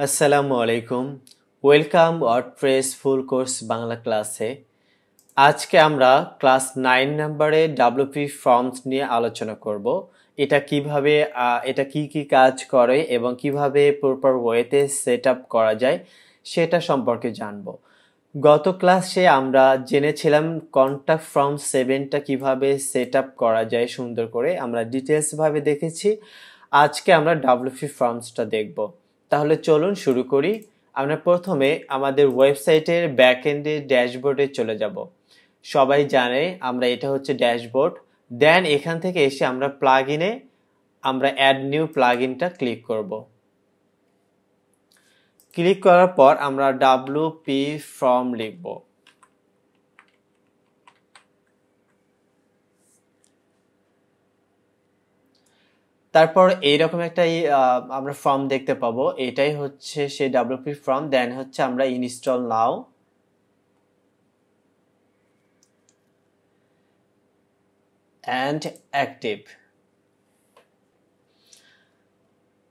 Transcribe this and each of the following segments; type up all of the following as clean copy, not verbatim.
আসসালামু আলাইকুম। Welcome WordPress full course Bangla ক্লাসে। আজকে আমরা ক্লাস 9 নম্বরে ডাব্লিউপি ফর্মস নিয়ে আলোচনা করব। এটা কি কি কাজ করে এবং কিভাবে প্রপার ওয়েতে সেট আপ করা যায় সেটা সম্পর্কে জানব। গত ক্লাসে আমরা জেনেছিলাম কন্টাক্ট ফর্ম 7টা কিভাবে সেট আপ করা যায় সুন্দর করে, আমরা ডিটেলস ভাবে দেখেছি। আজকে আমরা ডাব্লিউপি ফর্মসটা দেখব। তাহলে চলুন শুরু করি। আমরা প্রথমে আমাদের ওয়েবসাইটের ব্যাকএন্ডে ড্যাশবোর্ডে চলে যাব। সবাই জানে আমরা এটা হচ্ছে ড্যাশবোর্ড। দেন এখান থেকে এসে আমরা প্লাগইনে আমরা অ্যাড নিউ প্লাগইনটা ক্লিক করব। ক্লিক করার পর আমরা ডাব্লিউপি ফর্ম লিখব। তারপর এইরকম একটা আমরা ফর্ম দেখতে পাবো। এটাই হচ্ছে সেই ডাব্লিউপি ফর্ম। দেন হচ্ছে আমরা ইনস্টল নাও অ্যান্ড অ্যাক্টিভ।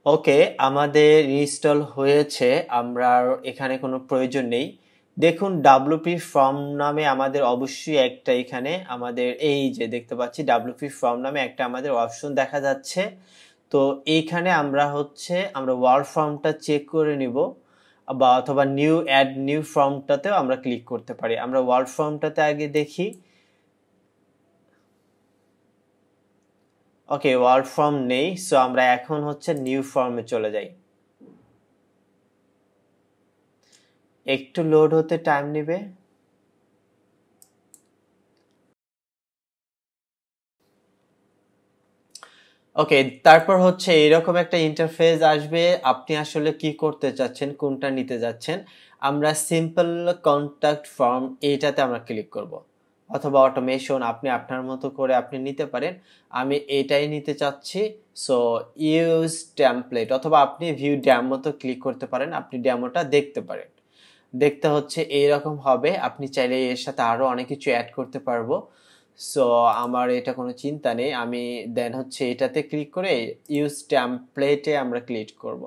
ওকে, আমাদের ইনস্টল হয়েছে। আমরা এখানে কোনো প্রয়োজন নেই। দেখুন ডাব্লিউপি ফর্ম নামে আমাদের অবশ্যই একটা এখানে আমাদের এই যে দেখতে পাচ্ছি ডাব্লিউপি ফর্ম নামে একটা আমাদের অপশন দেখা যাচ্ছে। তো এইখানে আমরা ওয়ার্ড ফর্মটা চেক করে নিব বা অথবা অ্যাড নিউ ফর্মটাতেও আমরা ক্লিক করতে পারি। আমরা ওয়ার্ড ফর্মটাতে আগে দেখি। ওকে, ওয়ার্ড ফর্ম নেই, সো আমরা এখন হচ্ছে নিউ ফর্মে চলে যাই। একটু লোড হতে টাইম নেবে। ওকে, তারপর হচ্ছে এরকম একটা ইন্টারফেস আসবে। আপনি আসলে কি করতে চাচ্ছেন, কোনটা নিতে যাচ্ছেন। আমরা সিম্পল কন্টাক্ট ফর্ম এইটাতে আমরা ক্লিক করব, অথবা অটোমেশন আপনি আপনার মতো করে আপনি নিতে পারেন। আমি এটাই নিতে চাচ্ছি। সো ইউজ টেমপ্লেট অথবা আপনি ভিউ ডেমোতে ক্লিক করতে পারেন, আপনি ডেমোটা দেখতে পারেন। দেখতে হচ্ছে এইরকম হবে। আপনি চাইলে এর সাথে আরো অনেক কিছু অ্যাড করতে পারবো। সো আমার এটা কোনো চিন্তা নেই। আমি দেন হচ্ছে এটাতে ক্লিক করে ইউজ টেমপ্লেটে আমরা ক্লিক করব।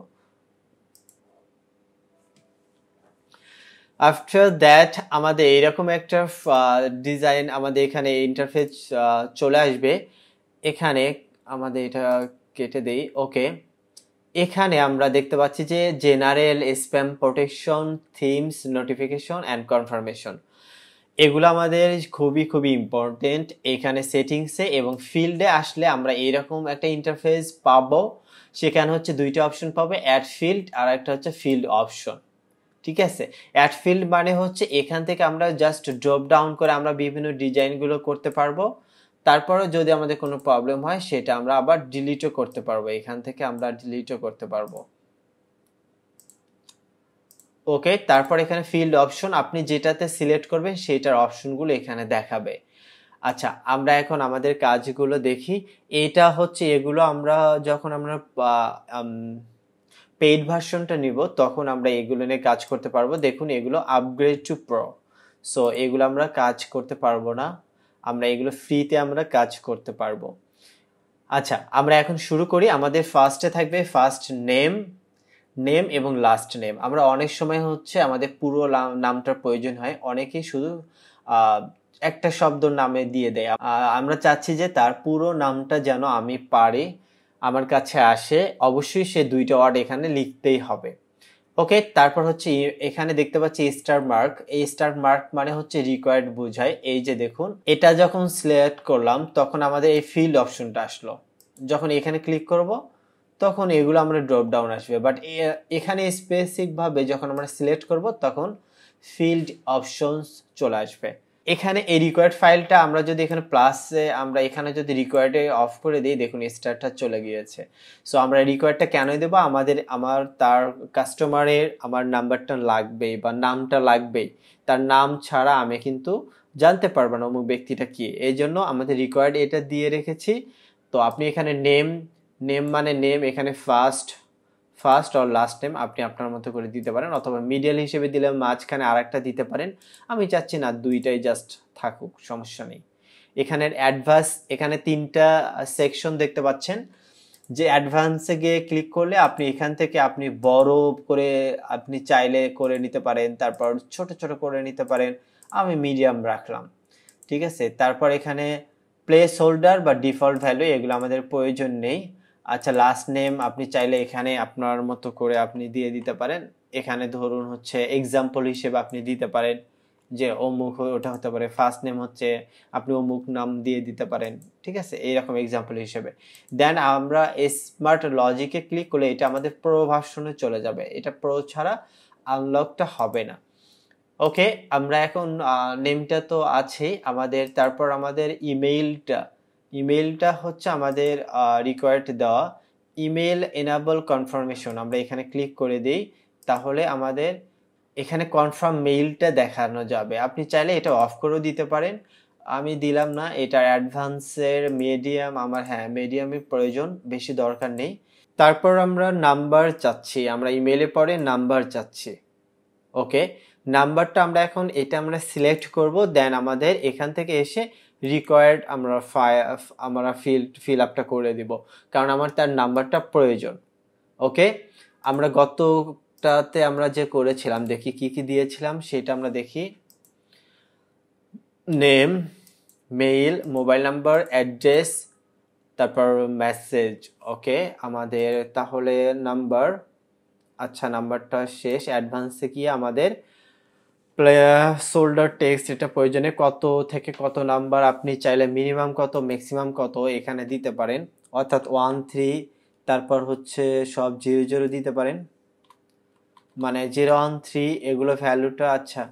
আফটার দ্যাট আমাদের এইরকম একটা ডিজাইন আমাদের এখানে ইন্টারফেস চলে আসবে। এখানে আমাদের এটা কেটে দেই। ওকে, এখানে আমরা দেখতে পাচ্ছি যে general, spam protection, themes, notification and confirmation, এগুলো আমাদের খুবই খুবই ইম্পর্টেন্ট। এখানে সেটিংসে এবং ফিল্ডে আসলে আমরা এইরকম একটা ইন্টারফেস পাবো। সেখানে হচ্ছে দুইটা অপশন পাবো, অ্যাড ফিল্ড আর একটা হচ্ছে ফিল্ড অপশন। ঠিক আছে, অ্যাড ফিল্ড মানে হচ্ছে এখান থেকে আমরা জাস্ট ড্রপ ডাউন করে আমরা বিভিন্ন ডিজাইনগুলো করতে পারবো। তারপরে যদি আমাদের কোনো প্রবলেম হয় সেটা আমরা আবার ডিলিটও করতে পারবো। এখান থেকে আমরা ডিলিটও করতে পারবো। ওকে, তারপর এখানে ফিল্ড অপশন, আপনি যেটাতে সিলেক্ট করবেন সেটার অপশনগুলো এখানে দেখাবে। আচ্ছা, আমরা এখন আমাদের কাজগুলো দেখি। এটা হচ্ছে এগুলো আমরা যখন আমরা পেইড ভার্সনটা নিব তখন আমরা এগুলো নিয়ে কাজ করতে পারবো। দেখুন এগুলো আপগ্রেড টু প্রো, সো এগুলো আমরা কাজ করতে পারবো না। আমরা এগুলো ফ্রিতে আমরা কাজ করতে পারবো। আচ্ছা, আমরা এখন শুরু করি। আমাদের ফার্স্টে থাকবে ফার্স্ট নেম এবং লাস্ট নেম। আমরা অনেক সময় হচ্ছে আমাদের পুরো নামটার প্রয়োজন হয়, অনেকেই শুধু একটা শব্দ নামে দিয়ে দেয়। আমরা চাচ্ছি যে তার পুরো নামটা যেন আমি পারি, আমার কাছে আসে। অবশ্যই সে দুইটা ওয়ার্ড এখানে লিখতেই হবে। ওকে, তারপর হচ্ছে এখানে দেখতে পাচ্ছি স্টার মার্ক। এই স্টার মার্ক মানে হচ্ছে রিকোয়ার্ড বোঝায়। এই যে দেখুন, এটা যখন সিলেক্ট করলাম তখন আমাদের এই ফিল্ড অপশনটা আসলো। যখন এখানে ক্লিক করব তখন এগুলো আমরা ড্রপ ডাউন আসবে, বাট এখানে স্পেসিফিক ভাবে যখন আমরা সিলেক্ট করব তখন ফিল্ড অপশনস চলে আসবে। এখানে এই রিকোয়ার্ড ফাইলটা আমরা যদি এখানে প্লাসে আমরা এখানে যদি রিকোয়ার্ডে অফ করে দিই, দেখুন স্টারটা চলে গিয়েছে। সো আমরা রিকোয়ার্ডটা কেন দেবো, তার কাস্টমারের আমার নাম্বারটা লাগবেই বা নামটা লাগবেই। তার নাম ছাড়া আমি কিন্তু জানতে পারবো না অমুক ব্যক্তিটা কি, এই জন্য আমাদের রিকোয়ার্ড এটা দিয়ে রেখেছি। তো আপনি এখানে নেম মানে নেম, এখানে ফার্স্ট আর লাস্ট নেম আপনি আপনার মতো করে দিতে পারেন, অথবা মিডিয়াল হিসেবে দিলে মাঝখানে আরেকটা দিতে পারেন। আমি চাচ্ছি না, দুইটাই জাস্ট থাকুক, সমস্যা নেই। এখানে অ্যাডভান্স, এখানে 3টা সেকশন দেখতে পাচ্ছেন। যে অ্যাডভান্সে গিয়ে ক্লিক করলে আপনি এখান থেকে আপনি বড় করে আপনি চাইলে করে নিতে পারেন, তারপর ছোট ছোট করে নিতে পারেন। আমি মিডিয়াম রাখলাম, ঠিক আছে। তারপর এখানে প্লেস হোল্ডার বা ডিফল্ট ভ্যালু এগুলো আমাদের প্রয়োজন নেই। আচ্ছা, লাস্ট নেম আপনি চাইলে এখানে আপনার মতো করে আপনি দিয়ে দিতে পারেন। এখানে ধরুন হচ্ছে এক্সাম্পল হিসেবে আপনি দিতে পারেন যে অমুক, ওটা হতে পারে ফার্স্ট নেম হচ্ছে আপনি অমুক নাম দিয়ে দিতে পারেন, ঠিক আছে, এইরকম এক্সাম্পল হিসেবে। দেন আমরা স্মার্ট লজিকে ক্লিক করলে এটা আমাদের প্রো ভার্সনে চলে যাবে, এটা প্রো ছাড়া আনলকটা হবে না। ওকে, আমরা এখন নেমটা তো আছেই আমাদের, তারপর আমাদের ইমেইলটা হচ্ছে আমাদের রিকোয়ার্ড দেওয়া। ইমেইল এনাবল কনফার্মেশন আমরা এখানে ক্লিক করে দিই, তাহলে আমাদের এখানে কনফার্ম মেইলটা দেখানো যাবে। আপনি চাইলে এটা অফ করেও দিতে পারেন, আমি দিলাম না। এটার অ্যাডভান্সের মিডিয়াম আমার, হ্যাঁ মিডিয়ামের প্রয়োজন, বেশি দরকার নেই। তারপর আমরা নাম্বার চাচ্ছি, আমরা ইমেইলে পরে নাম্বার চাচ্ছি। ওকে, নাম্বারটা আমরা এখন এটা আমরা সিলেক্ট করব, দেন আমাদের এখান থেকে এসে রিকোয়ার্ড আমরা ফিল আপটা করে দিব, কারণ আমার তার নাম্বারটা প্রয়োজন। ওকে, আমরা গতটাতে আমরা যে করেছিলাম, দেখি কি কি দিয়েছিলাম সেটা আমরা দেখি। Name, mail, mobile number, address, তারপর মেসেজ। ওকে, আমাদের তাহলে নাম্বার, আচ্ছা নাম্বারটা শেষ। অ্যাডভান্সে গিয়ে আমাদের সোল্ডার টেক্সট এটা প্রয়োজনে কত থেকে কত নাম্বার আপনি চাইলে মিনিমাম কত ম্যাক্সিমাম কত এখানে দিতে পারেন, অর্থাৎ 1 3, তারপর হচ্ছে সব 0 0 দিতে পারেন, মানে 0 1 3 এগুলো ভ্যালুটা। আচ্ছা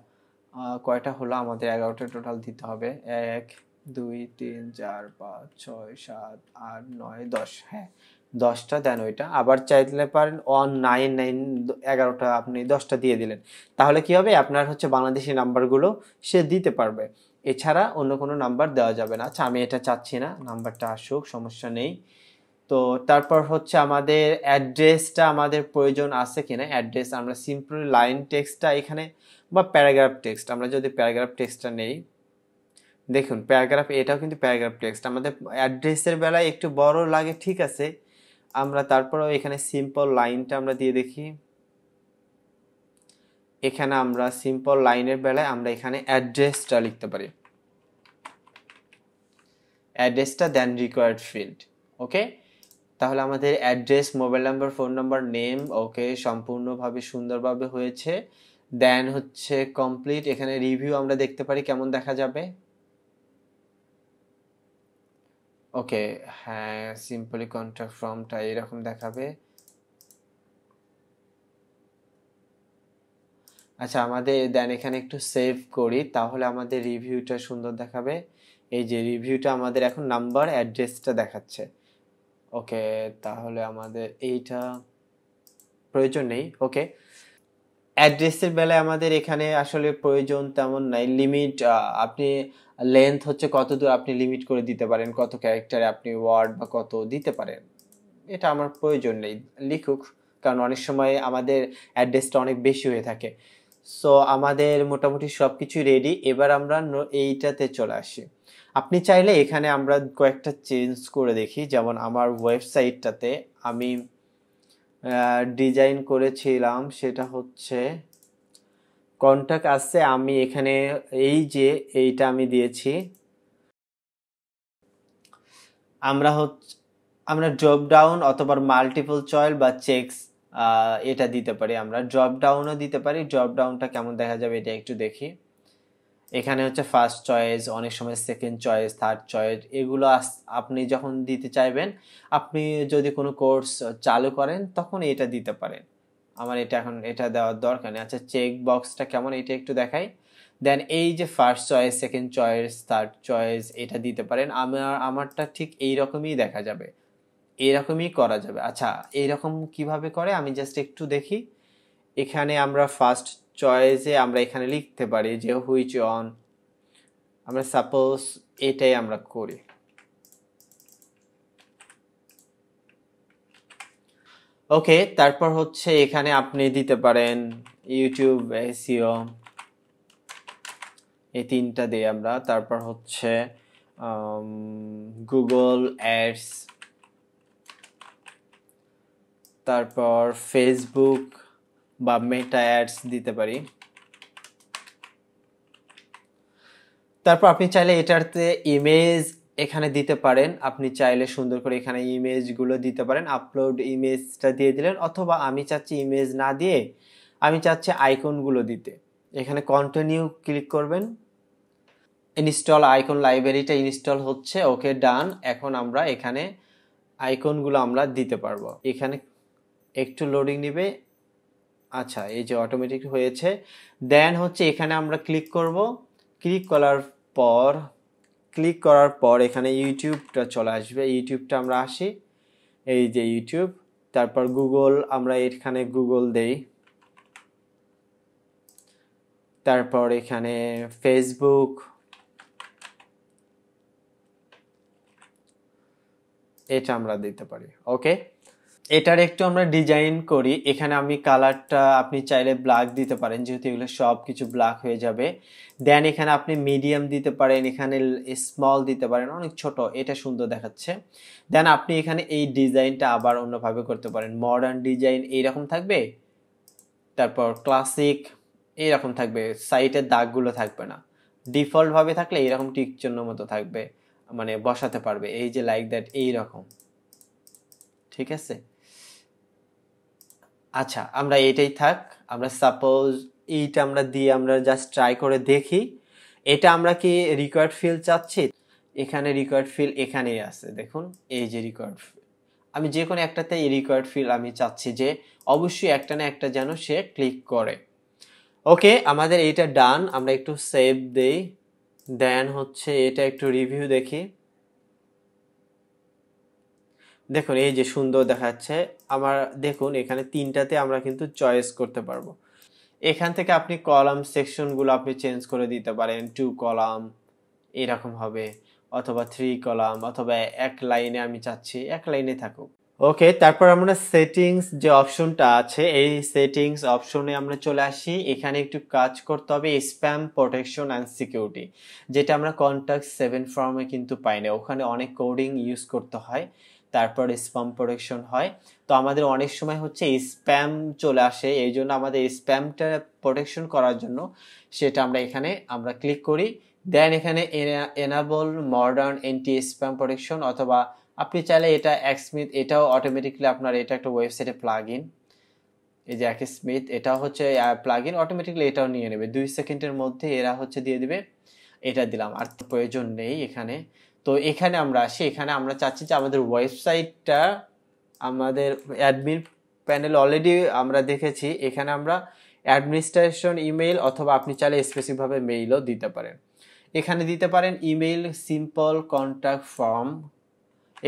কয়টা হলো আমাদের? 11টা টোটাল দিতে হবে। 1 2 3 4 5 6 7 8 9 10, হ্যাঁ 10টা দেন। ওইটা আবার চাইলে পারেন 1 9 9, 11টা আপনি 10টা দিয়ে দিলেন, তাহলে কি হবে আপনার হচ্ছে বাংলাদেশি নাম্বারগুলো সে দিতে পারবে, এছাড়া অন্য কোনো নাম্বার দেওয়া যাবে না। আচ্ছা আমি এটা চাচ্ছি না, নাম্বারটা আসুক, সমস্যা নেই। তো তারপর হচ্ছে আমাদের অ্যাড্রেসটা আমাদের প্রয়োজন আছে কিনা, অ্যাড্রেস আমরা সিম্পলি লাইন টেক্সটটা এখানে বা প্যারাগ্রাফ টেক্সট, আমরা যদি প্যারাগ্রাফ টেক্সটটা নেই, দেখুন প্যারাগ্রাফ, এটাও কিন্তু প্যারাগ্রাফ টেক্সট। আমাদের অ্যাড্রেসের বেলায় একটু বড় লাগে, ঠিক আছে, আমরা তারপরেও এখানে সিম্পল লাইনটা আমরা দিয়ে দেখি। এখানে আমরা সিম্পল লাইনের বেলায় আমরা এখানে অ্যাড্রেসটা লিখতে পারি, অ্যাড্রেসটা দেন রিকোয়ার্ড ফিল্ড। ওকে, তাহলে আমাদের address, mobile number, phone number, name, okay সম্পূর্ণভাবে সুন্দরভাবে হয়েছে। দেন হচ্ছে কমপ্লিট। এখানে রিভিউ আমরা দেখতে পারি কেমন দেখা যাবে। ওকে, হ্যাঁ সিম্পলি কন্ট্যাক্ট ফর্মটা এরকম দেখাবে। আচ্ছা আমাদের দেন এখানে একটু সেভ করি, তাহলে আমাদের রিভিউটা সুন্দর দেখাবে। এই যে রিভিউটা আমাদের এখন নাম্বার অ্যাড্রেসটা দেখাচ্ছে। ওকে, তাহলে আমাদের এইটা প্রয়োজন নেই। ওকে, অ্যাড্রেসের বেলায় আমাদের এখানে আসলে প্রয়োজন তেমন নাই। লিমিট আপনি লেন্থ হচ্ছে কত দূর আপনি লিমিট করে দিতে পারেন, কত ক্যারেক্টারে আপনি ওয়ার্ড বা কত দিতে পারেন, এটা আমার প্রয়োজন নেই, লিখুক, কারণ অনেক সময় আমাদের অ্যাড্রেসটা অনেক বেশি হয়ে থাকে। সো আমাদের মোটামুটি সব কিছু রেডি, এবার আমরা এইটাতে চলে আসি। আপনি চাইলে এখানে আমরা কয়েকটা চেঞ্জ করে দেখি, যেমন আমার ওয়েবসাইটটাতে আমি ডিজাইন করেছিলাম, সেটা হচ্ছে কন্টাক্ট আসছে, আমি এখানে এই যে এইটা আমি দিয়েছি, আমরা ড্রপ ডাউন অথবা মাল্টিপল চয়েস বা চেকস এটা দিতে পারি, আমরা ড্রপ ডাউনও দিতে পারি। ড্রপ ডাউনটা কেমন দেখা যাবে এটা একটু দেখি। এখানে হচ্ছে ফার্স্ট চয়েস, অনেক সময় সেকেন্ড চয়েস, থার্ড চয়েস, এগুলো আপনি যখন দিতে চাইবেন, আপনি যদি কোনো কোর্স চালু করেন তখন এটা দিতে পারেন। আমার এটা এখন এটা দেওয়ার দরকার নেই। আচ্ছা চেক বক্সটা কেমন এটা একটু দেখাই। দেন এই যে first choice, second choice, third choice এটা দিতে পারেন। আমারটা ঠিক এইরকমই দেখা যাবে, এরকমই করা যাবে। আচ্ছা এইরকম কিভাবে করে আমি জাস্ট একটু দেখি। এখানে আমরা ফার্স্ট চয়েসে আমরা এখানে লিখতে পারি যে হুইচ অন, আমরা সাপোজ এটাই আমরা করি। ওকে, তারপর হচ্ছে এখানে আপনি দিতে পারেন ইউটিউব এসইও, এই তিনটা দিয়ে আমরা, তারপর হচ্ছে গুগল অ্যাডস, তারপর ফেসবুক বা মেটা অ্যাডস দিতে পারি। তারপর আপনি চাইলে এটাতে ইমেজ এখানে দিতে পারেন, আপনি চাইলে সুন্দর করে এখানে ইমেজগুলো দিতে পারেন, আপলোড ইমেজটা দিয়ে দিলেন, অথবা আমি চাচ্ছি ইমেজ না দিয়ে আমি চাচ্ছি আইকনগুলো দিতে, এখানে কন্টিনিউ ক্লিক করবেন। ইনস্টল আইকন লাইব্রেরিটা ইনস্টল হচ্ছে, ওকে ডান। এখন আমরা এখানে আইকনগুলো আমরা দিতে পারবো, এখানে একটু লোডিং নেবে। আচ্ছা, এই যে অটোমেটিক হয়েছে। দেন হচ্ছে এখানে আমরা ক্লিক করব, ক্লিক করার পর এখানে ইউটিউবটা চলে আসবে, ইউটিউবটা আমরা আসি, এই যে ইউটিউব। তারপর গুগল, আমরা এখানে গুগল দেই। তারপর এখানে ফেসবুক, এটা আমরা দিতে পারি। ওকে, এটার একটু আমরা ডিজাইন করি। এখানে আমি কালারটা আপনি চাইলে ব্ল্যাক দিতে পারেন, যেহেতু এগুলো সব কিছু ব্ল্যাক হয়ে যাবে। দেন এখানে আপনি মিডিয়াম দিতে পারেন, এখানে স্মল দিতে পারেন, অনেক ছোট, এটা সুন্দর দেখাচ্ছে। দেন আপনি এখানে এই ডিজাইনটা আবার অন্যভাবে করতে পারেন, মডার্ন ডিজাইন এইরকম থাকবে, তারপর ক্লাসিক এইরকম থাকবে, সাইটের দাগগুলো থাকবে না, ডিফল্ট ভাবে থাকলে এইরকম টিক চিহ্ন মতো থাকবে, মানে বসাতে পারবে, এই যে লাইক দ্যাট এইরকম। ঠিক আছে, আচ্ছা আমরা এটাই থাক। আমরা সাপোজ এইটা আমরা দিয়ে আমরা জাস্ট ট্রাই করে দেখি, এটা আমরা কি রিকোয়ার্ড ফিল চাচ্ছি। এখানে রিকোয়ার্ড ফিল এখানেই আছে, দেখুন এই যে রিকোয়ার্ড ফিল, আমি যে কোনো একটাতে এই রিকোয়ার্ড ফিল আমি চাচ্ছি যে অবশ্যই একটা না একটা যেন সে ক্লিক করে। ওকে, আমাদের এইটা ডান, আমরা একটু সেভ দেই। দেন হচ্ছে এটা একটু রিভিউ দেখি। দেখুন এই যে সুন্দর দেখাচ্ছে আমার। দেখুন এখানে তিনটাতে আমরা কিন্তু চয়েস করতে পারবো। এখান থেকে আপনি কলাম সেকশনগুলো আপনি চেঞ্জ করে দিতে পারেন, 2 কলাম এরকম হবে, অথবা 3 কলাম, অথবা এক লাইনে আমি চাচ্ছি এক লাইনে থাকুক। ওকে, তারপর আমরা সেটিংস যে অপশনটা আছে, এই সেটিংস অপশনে আমরা চলে আসি। এখানে একটু কাজ করতে হবে স্প্যাম প্রোটেকশন অ্যান্ড সিকিউরিটি, যেটা আমরা কন্টাক্ট 7 ফর্মে কিন্তু পাই না, ওখানে অনেক কোডিং ইউজ করতে হয়, তারপর স্প্যাম প্রোটেকশন হয়। তো আমাদের অনেক সময় হচ্ছে স্প্যাম চলে আসে, এই জন্য আমাদের স্প্যামটা প্রোটেকশন করার জন্য সেটা আমরা এখানে আমরা ক্লিক করি। দেন এখানে enable modern anti spam protection, অথবা আপনি চাইলে এটা এক্সমিথ, এটাও অটোমেটিকলি আপনার, এটা একটা ওয়েবসাইটে প্লাগ ইন, এই যে এক্সমিথ এটা হচ্ছে প্লাগ ইন, অটোমেটিকলি এটাও নিয়ে নেবে 2 সেকেন্ডের মধ্যে, এরা হচ্ছে দিয়ে দিবে। এটা দিলাম, আর প্রয়োজন নেই এখানে। তো এখানে আমরা আসি, এখানে আমরা চাচ্ছি যে আমাদের ওয়েবসাইটটা, আমাদের অ্যাডমিন প্যানেল অলরেডি আমরা দেখেছি, এখানে আমরা অ্যাডমিনিস্ট্রেশন ইমেইল, অথবা আপনি চাইলে স্পেসিফিকভাবে মেইলও দিতে পারেন। এখানে দিতে পারেন ইমেইল সিম্পল কন্ট্যাক্ট ফর্ম,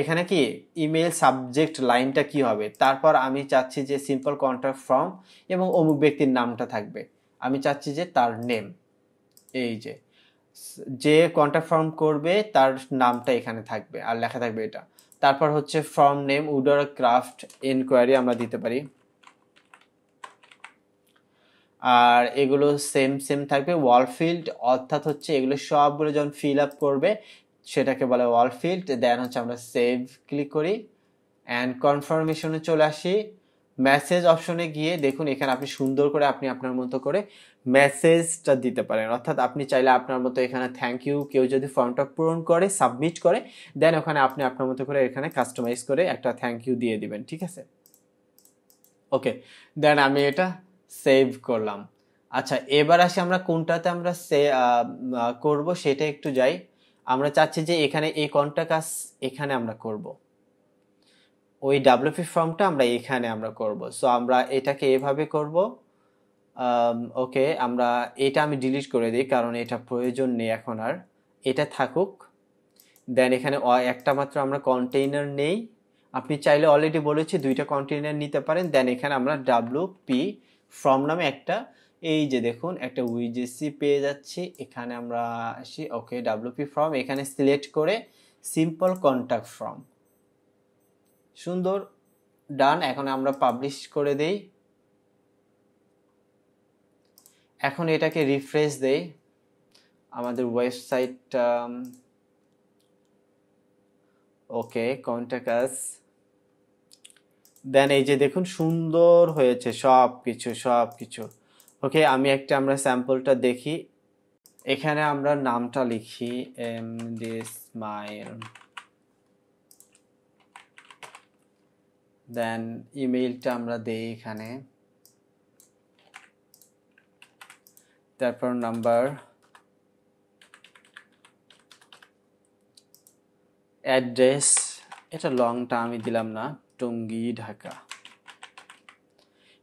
এখানে কি ইমেল সাবজেক্ট লাইনটা কি হবে, তারপর আমি চাচ্ছি যে সিম্পল কন্ট্যাক্ট ফর্ম এবং অমুক ব্যক্তির নামটা থাকবে, আমি চাচ্ছি যে তার নেম, এই যে কন্ট্যাক্ট ফর্ম করবে তার নামটা এখানে থাকবে আর লেখা থাকবে এটা। তারপর হচ্ছে ফর্ম নেম উডার ক্রাফট এনকোয়ারি আমরা দিতে পারি, আর এগুলো সেম সেম থাকবে। ওয়াল ফিল্ড অর্থাৎ হচ্ছে এগুলো সবগুলো যখন ফিল আপ করবে সেটাকে বলে ওয়াল ফিল্ড। দেন হচ্ছে আমরা সেভ ক্লিক করি অ্যান্ড কনফার্মেশনে চলে আসি। মেসেজ অপশনে গিয়ে দেখুন এখানে আপনি সুন্দর করে আপনি আপনার মতো করে মেসেজটা দিতে পারেন, অর্থাৎ আপনি চাইলে আপনার মতো এখানে থ্যাংক ইউ, কেউ যদি ফর্মটা পূরণ করে সাবমিট করে দেন ওখানে আপনি আপনার মতো করে এখানে কাস্টমাইজ করে একটা থ্যাংক ইউ দিয়ে দিবেন। ঠিক আছে, ওকে, দেন আমি এটা সেভ করলাম। আচ্ছা, এবার আসি আমরা কোনটাতে আমরা করব সেটা একটু যাই। আমরা চাচ্ছি যে এখানে এই কোনটা কাজ এখানে আমরা করব, ওই ডাব্লিউপি ফর্মটা আমরা এখানে আমরা করব। সো আমরা এটাকে এভাবে করব। ওকে, আমরা এটা আমি ডিলিট করে দিই কারণ এটা প্রয়োজন নেই এখন আর, এটা থাকুক। দেন এখানে একটা মাত্র আমরা কন্টেইনার নেই, আপনি চাইলে অলরেডি বলেছি 2টা কন্টেইনার নিতে পারেন। দেন এখানে আমরা ডাব্লিউপি ফর্ম নামে একটা, এই যে দেখুন একটা উইজেসি পেয়ে যাচ্ছি, এখানে আমরা আসি। ওকে, ডাব্লিউপি ফর্ম এখানে সিলেক্ট করে সিম্পল কন্ট্যাক্ট ফর্ম, সুন্দর, ডান। এখন আমরা পাবলিশ করে দেই, এখন এটাকে রিফ্রেশ দেই আমাদের ওয়েবসাইটটা। ওকে, কন্ট্যাক্ট আস, দেন এই যে দেখুন সুন্দর হয়েছে সব কিছু। ওকে, আমরা স্যাম্পলটা দেখি। এখানে আমরা নামটা লিখি এমডি ইসমাইল, দেন ইমেইলটা আমরা দেই এখানে, তারপর নাম্বার, অ্যাড্রেস, এটা লংটা আমি দিলাম না, টঙ্গী ঢাকা।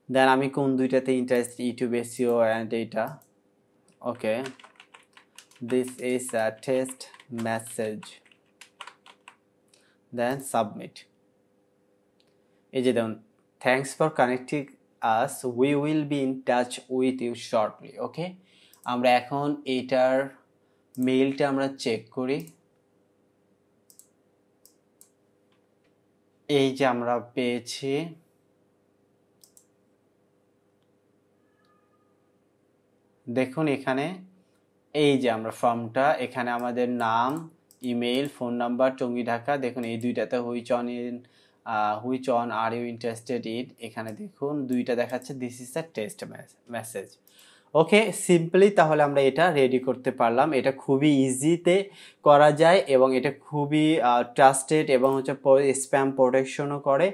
দেন আমি কোন দুইটাতে ইন্টারেস্ট, ইউটিউব এসইও অ্যান্ড এইটা। Okay, this is a test message, then submit. এই যে দেখুন, thanks for connecting us, we will be in touch with you shortly. Okay, আমরা এখন এইটার মেইলটা আমরা চেক করি। এই যে আমরা পেয়েছি, দেখুন এখানে এই যে আমরা ফর্মটা, এখানে আমাদের নাম, email, phone number, Tongi Dhaka, দেখুন এই দুইটাতে which one are you interested in, এখানে দেখুন দুইটা দেখাচ্ছে, this is a test message. Okay, simply তাহলে আমরা এটা রেডি করতে পারলাম। এটা খুবই ইজিতে করা যায় এবং এটা খুবই ট্রাস্টেড এবং হচ্ছে স্প্যাম প্রোটেকশনও করে।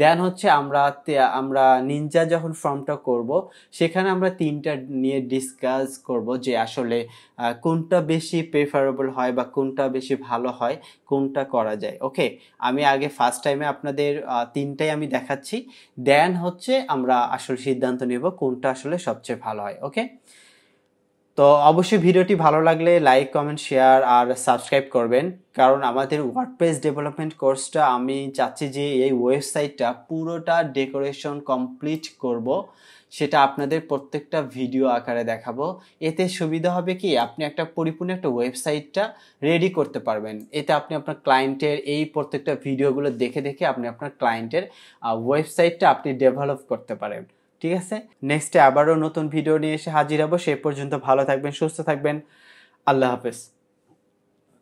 দেন হচ্ছে আমরা নিনজা যখন ফর্মটা করব, সেখানে আমরা তিনটা নিয়ে ডিসকাস করব যে আসলে কোনটা বেশি প্রেফারেবল হয় বা কোনটা বেশি ভালো হয়, কোনটা করা যায়। ওকে, আমি আগে ফার্স্ট টাইমে আপনাদের তিনটাই আমি দেখাচ্ছি, দেন হচ্ছে আমরা আসলে সিদ্ধান্ত নেব কোনটা আসলে সবচেয়ে ভালো হয়। ওকে, তো অবশ্যই ভিডিওটি ভালো লাগলে লাইক, কমেন্ট, শেয়ার আর সাবস্ক্রাইব করবেন, কারণ আমাদের ওয়ার্ডপ্রেস ডেভেলপমেন্ট কোর্সটা আমি চাচ্ছি যে এই ওয়েবসাইটটা পুরোটা ডেকোরেশন কমপ্লিট করব, সেটা আপনাদের প্রত্যেকটা ভিডিও আকারে দেখাবো। এতে সুবিধা হবে কি, আপনি একটা পরিপূর্ণ একটা ওয়েবসাইটটা রেডি করতে পারবেন। এতে আপনি আপনার ক্লায়েন্টের এই প্রত্যেকটা ভিডিওগুলো দেখে দেখে আপনি আপনার ক্লায়েন্টের ওয়েবসাইটটা আপনি ডেভেলপ করতে পারেন। ঠিক আছে, নেক্সটে আবারও নতুন ভিডিও নিয়ে এসে হাজির হব। সে পর্যন্ত ভালো থাকবেন, সুস্থ থাকবেন। আল্লাহ হাফেজ।